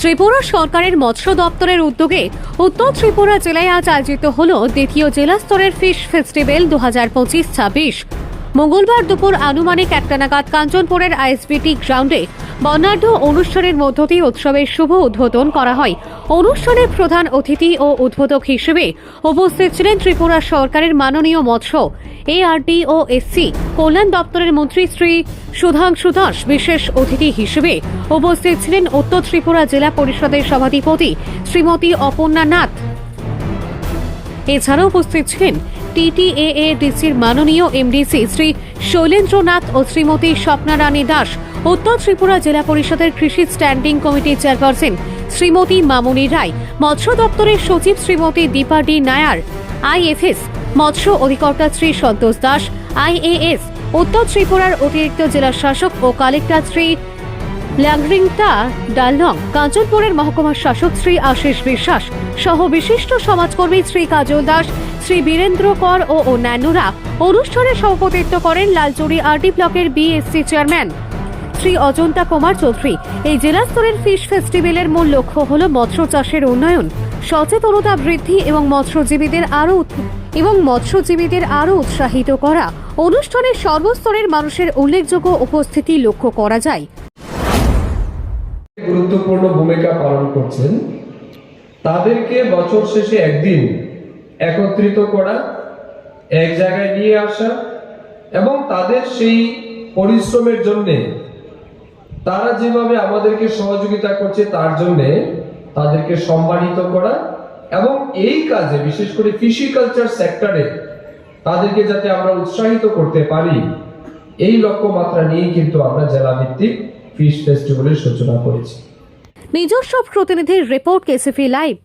ত্রিপুরা সরকারের মৎস্য দপ্তরের উদ্যোগে উত্তর ত্রিপুরা জেলায় আজ আয়োজিত হল দ্বিতীয় জেলা স্তরের ফিশ ফেস্টিভ্যাল 2025-26। মঙ্গলবার দুপুর আনুমানিক 1টা নাগাদ কাঞ্চনপুরের আইএসবিটি গ্রাউন্ডে বর্ণাঢ্য অনুষ্ঠানের মধ্য দিয়ে উৎসবের শুভ উদ্বোধন করা হয়। অনুষ্ঠানে প্রধান অতিথি ও উদ্বোধক হিসেবে উপস্থিত ছিলেন ত্রিপুরা সরকারের মাননীয় মৎস্য এআরডি ও এসসি কল্যাণ দপ্তরের মন্ত্রী শ্রী সুধাংশু দাস। বিশেষ অতিথি হিসেবে উপস্থিত ছিলেন উত্তর ত্রিপুরা জেলা পরিষদের সভাধিপতি শ্রীমতী অপর্ণা নাথ। এছাড়াও উপস্থিত ছিলেন টিটিএএডিসির মাননীয় এমডিসি শ্রী শৈলেন্দ্রনাথ ও শ্রীমতী স্বপ্না রানী দাস, উত্তর ত্রিপুরা জেলা পরিষদের কৃষি স্ট্যান্ডিং কমিটির চেয়ারপারসন শ্রীমতী মামুনি রায়, মৎস্য দপ্তরের সচিব শ্রীমতী দীপা ডি নায়ার, আইএফএস মৎস্য অধিকর্তা শ্রী সন্তোষ দাস, আইএএস উত্তর ত্রিপুরার অতিরিক্ত জেলা শাসক ও কালেক্টর শ্রী ল্যাংরিংটা ডালনং, কাঞ্চনপুরের মহকুমা শাসক শ্রী আশিস বিশ্বাস সহ বিশিষ্ট সমাজকর্মী শ্রী কাজল দাস, শ্রী বীরেন্দ্র কর ও অন্যান্যরা। অনুষ্ঠানে সভাপতিত্ব করেন লালচুরি আরডি ব্লকের বিএসসি চেয়ারম্যান শ্রী অজন্তা কুমার চৌধুরী। এই জেলা স্তরের ফিশ ফেস্টিভ্যালের মূল লক্ষ্য হল মৎস্য চাষের উন্নয়ন, সচেতনতা বৃদ্ধি এবং মৎস্যজীবীদের আরও উৎসাহিত করা। অনুষ্ঠানে সর্বস্তরের মানুষের উল্লেখযোগ্য উপস্থিতি লক্ষ্য করা যায়। গুরুত্বপূর্ণ ভূমিকা পালন করছেন, তাদেরকে বছর শেষে একদিন একত্রিত করা, এক জায়গায় নিয়ে আসা এবং তাদের সেই পরিশ্রমের জন্য তারা যেভাবে আমাদেরকে সহযোগিতা করছে তার জন্য তাদেরকে সম্মানিত করা এবং এই কাজে বিশেষ করে ফিশিকালচার সেক্টরে তাদেরকে যাতে আমরা উৎসাহিত করতে পারি, এই লক্ষ্যমাত্রা নিয়ে কিন্তু আমরা জেলা ভিত্তিক ফিশ ফেস্টিভ্যালের সূচনা করেছি। নিজস্ব প্রতিনিধির রিপোর্ট, কেসিপি লাইভ।